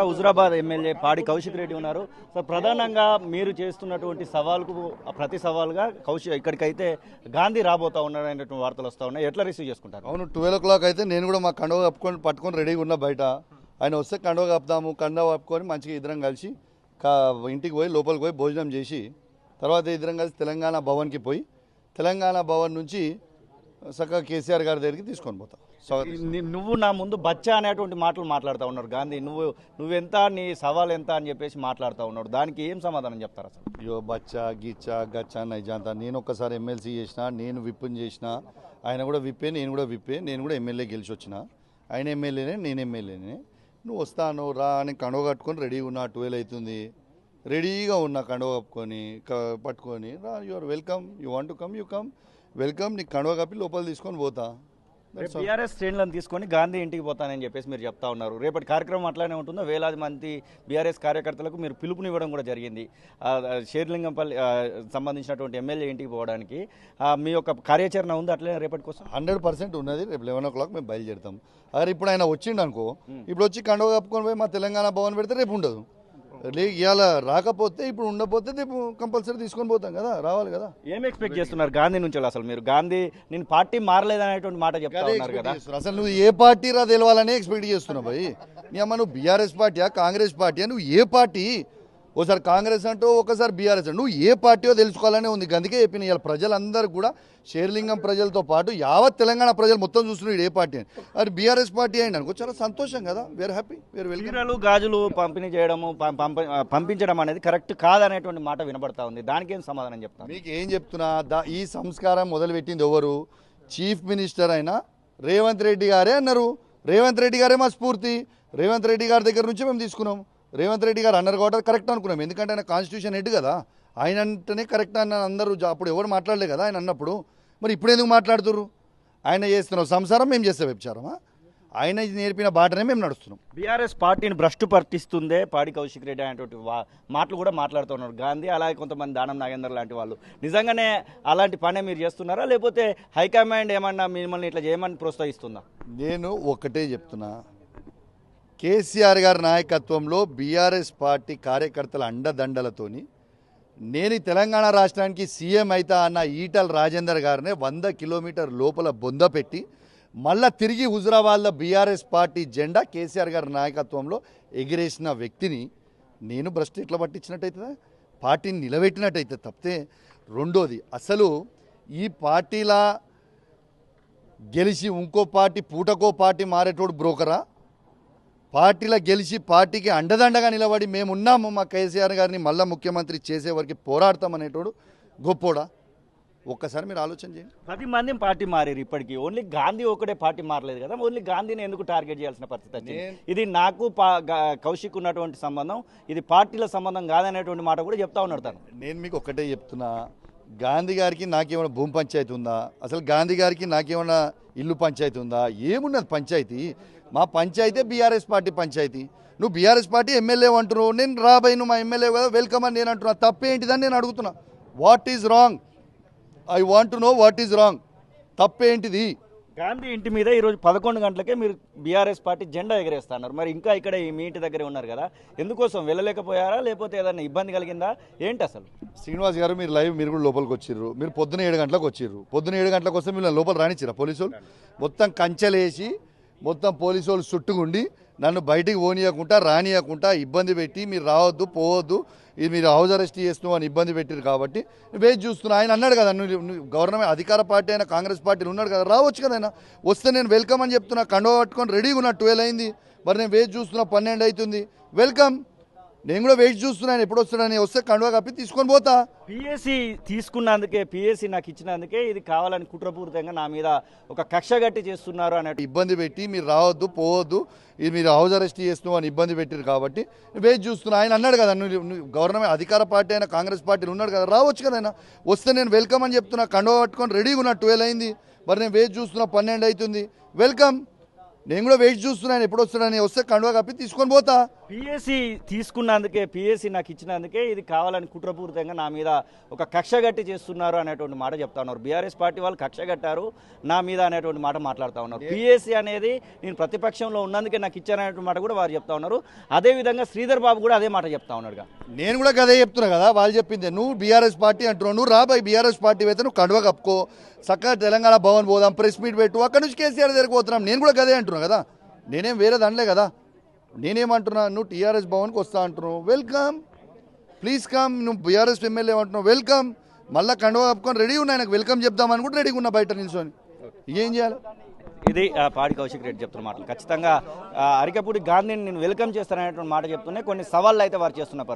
Huzurabad MLA పాడి కౌశిక్ రెడ్డి ఉన్నారు. So ప్రధానంగా మీరు చేస్తున్నటువంటి సవాల్కు ప్రతి సవాల్గా ఇక్కడికైతే గాంధీ రాబోతా ఉన్నాడు అనేటువంటి వార్తలు వస్తూ ఉన్నాయి. ఎట్లా రిసీవ్ చేసుకుంటారు? అవును, 12 o'clock అయితే నేను కూడా మా కండువ పట్టుకొని రెడీగా ఉన్నా బయట. ఆయన వస్తే కండువ కప్పుదాము, కండువ కప్పుకొని మంచిగా ఇద్దరం కలిసి ఇంటికి పోయి లోపలికి పోయి భోజనం చేసి తర్వాత ఇద్దరం కలిసి తెలంగాణ భవన్కి పోయి తెలంగాణ భవన్ నుంచి చక్కగా కేసీఆర్ గారి దగ్గరికి తీసుకొని పోతాం. నువ్వు నా ముందు బచ్చా అనేటువంటి మాటలు మాట్లాడుతూ ఉన్నారు గాంధీ. నువ్వెంత, నీ సవాల్ ఎంత అని చెప్పేసి మాట్లాడుతూ ఉన్నాడు. దానికి ఏం సమాధానం చెప్తారు అసలు? అయ్యో బచ్చా గిచ్చా గచ్చా నైజాంతా. నేను ఒక్కసారి ఎమ్మెల్సీ చేసిన, నేను విప్పుని చేసిన, ఆయన కూడా విప్పే, నేను కూడా విప్పే. నేను కూడా ఎమ్మెల్యే గెలిచి వచ్చిన, ఆయన ఎమ్మెల్యేనే, నేను ఎమ్మెల్యేనే. నువ్వు వస్తాను రా అని కండువ కట్టుకొని రెడీగా ఉన్నా. 12 అవుతుంది, రెడీగా ఉన్నా కండువ కప్పుకొని పట్టుకొని రా. You are welcome, you want to come, you come, welcome. నీకు కండువ కప్పి లోపల తీసుకొని పోతా. బీఆర్ఎస్ శ్రేణులను తీసుకొని గాంధీ ఇంటికి పోతానని చెప్పేసి మీరు చెప్తా ఉన్నారు. రేపటి కార్యక్రమం అట్లానే ఉంటుందో? వేలాది మంది బీఆర్ఎస్ కార్యకర్తలకు మీరు పిలుపునివ్వడం కూడా జరిగింది. షేర్లింగంపల్లి సంబంధించినటువంటి ఎమ్మెల్యే ఇంటికి పోవడానికి మీ యొక్క కార్యాచరణ ఉంది అట్లనే రేపటి కోసం? 100% ఉన్నది. రేపు 11 o'clock మేము బయలుదేరుతాం. అదే ఇప్పుడు ఆయన వచ్చిండు అనుకో, ఇప్పుడు వచ్చి కండువ కప్పుకొని పోయి మా తెలంగాణ భవన్ పెడితే రేపు ఉండదు. ఇవాళ రాకపోతే, ఇప్పుడు ఉండకపోతే రేపు కంపల్సరీ తీసుకొని పోతాం కదా, రావాలి కదా. ఏం ఎక్స్పెక్ట్ చేస్తున్నారు గాంధీ నుంచి? అసలు మీరు గాంధీ నేను పార్టీ మారలేదనేటువంటి మాట చెప్తా ఉన్నారు కదా. అసలు నువ్వు ఏ పార్టీ రా తెలవాలని ఎక్స్పెక్ట్ చేస్తున్నావు భయ్? నీ అమ్మ నువ్వు బీఆర్ఎస్ పార్టీయా కాంగ్రెస్ పార్టీయా? నువ్వు ఏ పార్టీ? ఒకసారి కాంగ్రెస్ అంటూ ఒకసారి బీఆర్ఎస్ అంటూ నువ్వు ఏ పార్టీయో తెలుసుకోవాలనే ఉంది. అందుకే చెప్పిన ఇవాళ ప్రజలందరూ కూడా, షేర్లింగం ప్రజలతో పాటు యావత్ తెలంగాణ ప్రజలు మొత్తం చూస్తున్నాడు ఏ పార్టీ అని. అది బీఆర్ఎస్ పార్టీ అయింది అనుకో, చాలా సంతోషం కదా. We're happy, we're welcome. గాజులు పంపిణీ చేయడము, పంపించడం అనేది కరెక్ట్ కాదనేటువంటి మాట వినబడతా ఉంది. దానికి ఏం సమాధానం చెప్తాను? మీకు ఏం చెప్తున్నా, ఈ సంస్కారం మొదలుపెట్టింది ఎవరు? చీఫ్ మినిస్టర్ అయినా రేవంత్ రెడ్డి గారే అన్నారు. రేవంత్ రెడ్డి గారే మా స్ఫూర్తి. రేవంత్ రెడ్డి గారి దగ్గర నుంచి మేము తీసుకున్నాం. రేవంత్ రెడ్డి గారు అన్నారు కాబట్టి కరెక్ట్ అనుకున్నాం. ఎందుకంటే ఆయన కాన్స్టిట్యూషన్ హెడ్ కదా, ఆయన అంటేనే కరెక్ట్ అన్న అందరూ. అప్పుడు ఎవరు మాట్లాడలే కదా ఆయన అన్నప్పుడు. మరి ఇప్పుడు ఎందుకు మాట్లాడుతున్నారు? ఆయన చేస్తున్నాం సంసారం, మేము చేస్తే వ్యభిచారమా? ఆయన నేర్పిన బాటనే మేము నడుస్తున్నాం. బీఆర్ఎస్ పార్టీని భ్రష్టు పట్టిస్తుందే పాడి కౌశిక్ రెడ్డి అనేటువంటి మాటలు కూడా మాట్లాడుతున్నారు గాంధీ. అలాగే కొంతమంది దానం నాగేందర్ లాంటి వాళ్ళు. నిజంగానే అలాంటి పనే మీరు చేస్తున్నారా, లేకపోతే హైకమాండ్ ఏమన్నా మిమ్మల్ని ఇట్లా చేయమని ప్రోత్సహిస్తుందా? నేను ఒకటే చెప్తున్నా, కేసీఆర్ గారి నాయకత్వంలో బీఆర్ఎస్ పార్టీ కార్యకర్తల అండదండలతోని నేను తెలంగాణ రాష్ట్రానికి సీఎం అవుతా అన్న ఈటల రాజేందర్ గారినే 100 కిలోమీటర్ లోపల బొంద పెట్టి మళ్ళా తిరిగి హుజురాబాద్లో బీఆర్ఎస్ పార్టీ జెండా కేసీఆర్ గారి నాయకత్వంలో ఎగిరేసిన వ్యక్తిని నేను భ్రష్టు ఎట్లా పట్టించినట్టయితే, పార్టీని నిలబెట్టినట్టయితే తప్పితే. రెండోది, అసలు ఈ పార్టీలా గెలిచి ఇంకో పార్టీ పూటకో పార్టీ మారేటోడు బ్రోకరా? పార్టీలో గెలిచి పార్టీకి అండదండగా నిలబడి మేమున్నాము, మా కేసీఆర్ గారిని మళ్ళీ ముఖ్యమంత్రి చేసే వరకు పోరాడతామనేటోడు గొప్పోడా? ఒక్కసారి మీరు ఆలోచన చేయండి. 10 మంది పార్టీ మారారు ఇప్పటికీ. ఓన్లీ గాంధీ ఒకటే పార్టీ మారలేదు కదా. ఓన్లీ గాంధీని ఎందుకు టార్గెట్ చేయాల్సిన పరిస్థితి వచ్చింది? ఇది నాకు కౌశిక్ ఉన్నటువంటి సంబంధం, ఇది పార్టీల సంబంధం కాదనేటువంటి మాట కూడా చెప్తా ఉన్నాడు తను. నేను మీకు ఒక్కటే చెప్తున్నా, గాంధీ గారికి నాకేమైనా భూమి పంచాయతీ ఉందా? అసలు గాంధీ గారికి నాకేమైనా ఇల్లు పంచాయతీ ఉందా? ఏమున్నది పంచాయతీ? మా పంచాయతీ బీఆర్ఎస్ పార్టీ పంచాయతీ. నువ్వు బీఆర్ఎస్ పార్టీ ఎమ్మెల్యే అంటున్నావు, నేను రాబోయే నువ్వు మా ఎమ్మెల్యే కదా, వెల్కమ్ అని నేను అంటున్నా. తప్పేంటిదని నేను అడుగుతున్నా. What is wrong? I want to know what is wrong. తప్పేంటిది? గాంధీ ఇంటి మీద ఈరోజు 11 గంటలకే మీరు బీఆర్ఎస్ పార్టీ జెండా ఎగరేస్తున్నారు. మరి ఇంకా ఇక్కడ మీ ఇంటి దగ్గరే ఉన్నారు కదా, ఎందుకోసం వెళ్ళలేకపోయారా, లేకపోతే ఏదైనా ఇబ్బంది కలిగిందా ఏంటి అసలు? శ్రీనివాస్ గారు, మీరు లైవ్, మీరు కూడా లోపలికి వచ్చిర్రు. మీరు పొద్దున 7 గంటలకు వచ్చిర్రు. పొద్దున 7 గంటలకు వస్తే మీరు లోపల రానిచ్చిరా పోలీసులు? మొత్తం కంచెలేసి మొత్తం పోలీసు వాళ్ళు చుట్టుకుండి నన్ను బయటికి పోనీయకుండా రానియకుండా ఇబ్బంది పెట్టి, మీరు రావద్దు పోవద్దు, ఇది మీరు హౌస్ అరెస్ట్ చేస్తున్నావు అని ఇబ్బంది పెట్టారు. కాబట్టి వేచి చూస్తున్నా. ఆయన అన్నాడు కదా, నువ్వు గవర్నమెంట్ అధికార పార్టీ అయినా కాంగ్రెస్ పార్టీలు ఉన్నాడు కదా, రావచ్చు కదా. ఆయన వస్తే నేను వెల్కమ్ అని చెప్తున్నా. కండువ పట్టుకొని రెడీగా ఉన్నా. 12 అయింది, మరి నేను వేచి చూస్తున్నా. 12 అవుతుంది, వెల్కమ్. నేను కూడా వెయిట్ చూస్తున్నాను ఎప్పుడు వస్తున్నాను. వస్తే కండువ కప్పి తీసుకొని పోతా. పిఎస్సి తీసుకున్నందుకే, పిఎస్సి నాకు ఇచ్చినందుకే ఇది కావాలని కుట్రపూరితంగా నా మీద ఒక కక్ష గట్టి చేస్తున్నారు అన్నట్టు ఇబ్బంది పెట్టి, మీరు రావద్దు పోవద్దు, ఇది మీరు హౌస్ అరెస్ట్ చేస్తున్నావు అని ఇబ్బంది పెట్టారు. కాబట్టి వేచి చూస్తున్నా. ఆయన అన్నాడు కదా, నువ్వు గవర్నమెంట్ అధికార పార్టీ అయినా కాంగ్రెస్ పార్టీలు ఉన్నాడు కదా, రావచ్చు కదా. ఆయన వస్తే నేను వెల్కమ్ అని చెప్తున్నా. కండువ పట్టుకొని రెడీగా ఉన్నా. 12 అయింది, మరి నేను వేచి చూస్తున్నా. 12 అవుతుంది, వెల్కమ్. నేను కూడా వెయిట్ చూస్తున్నాను ఎప్పుడు వస్తున్నాను. వస్తే కండువ కప్పి తీసుకొని పోతా. పిఎస్సి తీసుకున్నందుకే, పిఎస్సి నాకు ఇచ్చినందుకే ఇది కావాలని కుట్రపూరితంగా నా మీద ఒక కక్ష గట్టి చేస్తున్నారు అనేటువంటి మాట చెప్తా ఉన్నారు. బీఆర్ఎస్ పార్టీ వాళ్ళు కక్ష కట్టారు నా మీద అనేటువంటి మాట మాట్లాడుతూ ఉన్నారు. పిఎస్సి అనేది నేను ప్రతిపక్షంలో ఉన్నందుకే నాకు ఇచ్చారనేటువంటి మాట కూడా వారు చెప్తా ఉన్నారు. అదేవిధంగా శ్రీధర్ బాబు కూడా అదే మాట చెప్తా ఉన్నాడుగా. నేను కూడా అదే చెప్తున్నా కదా, వాళ్ళు చెప్పింది నువ్వు బీఆర్ఎస్ పార్టీ అంటున్నావు, నువ్వు రాబాయి బీఆర్ఎస్ పార్టీ అయితే నువ్వు కండువా కప్పుకో, చక్కగా తెలంగాణ భవన్ పోదాం, ప్రెస్ మీట్ పెట్టు, అక్కడ నుంచి కేసీఆర్ దగ్గరికి పోతున్నాం. నేను కూడా అదే అంటున్నా కదా, నేనేం వేరేది అనలే కదా. నేనేమంటున్నా, నువ్వు టీఆర్ఎస్ భవన్కి వస్తా అంటున్నావు, వెల్కమ్, ప్లీజ్ కమ్. నువ్వు బీఆర్ఎస్ ఎమ్మెల్యే అంటున్నావు, వెల్కమ్. మళ్ళీ కండువా కప్పుకొని రెడీ ఉన్నా, ఆయనకు వెల్కమ్ చెప్దామని కూడా రెడీగా ఉన్నా బయట నిల్చొని. ఏం చేయాలి? ఇది పాడి కౌశిక్ రెడ్డి చెప్తున్న మాటలు. ఖచ్చితంగా అరికపూడి గాంధీని నేను వెల్కమ్ చేస్తాననేటువంటి మాట చెప్తూనే కొన్ని సవాళ్ళు అయితే వారు చేస్తున్న పరిస్థితి.